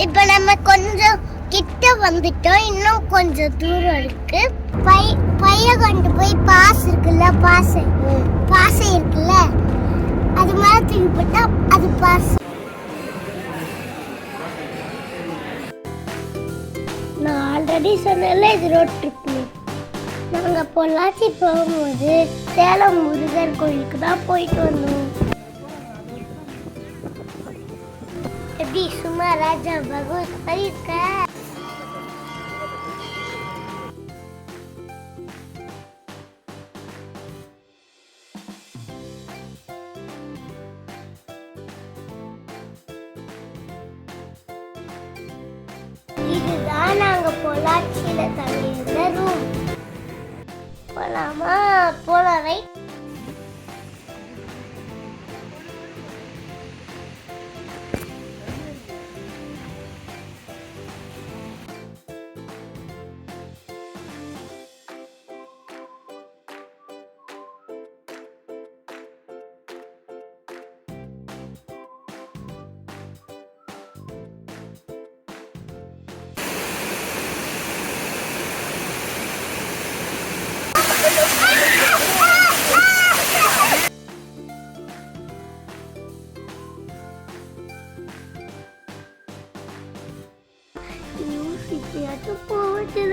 இப்ப நம்ம கொஞ்சம் கிட்ட வந்துட்டோம். இன்னும் கொஞ்சம் தூரம் இருக்கு. பைய கொண்டு போய் பாசை இருக்குல்ல, பாசை இருக்குல்ல, அது மேல தூக்கி போட்டா அது பாசை. நான் ஆல்ரெடி சொன்னேன்ல இது ரோட் ட்ரிப்னு. நாங்கள் பொள்ளாச்சி போகும்போது சேலம் முருகர் கோயிலுக்கு தான் போயிட்டு வந்தோம். எப்படி சும்மா ராஜா பகவத் மாதிரி இருக்க? இதுதான் நாங்க பொள்ளாச்சியில தங்கியிருந்த ரூம். போலாமா? போலாம். ரைட். இப்பயாச்சும் போவச்சு.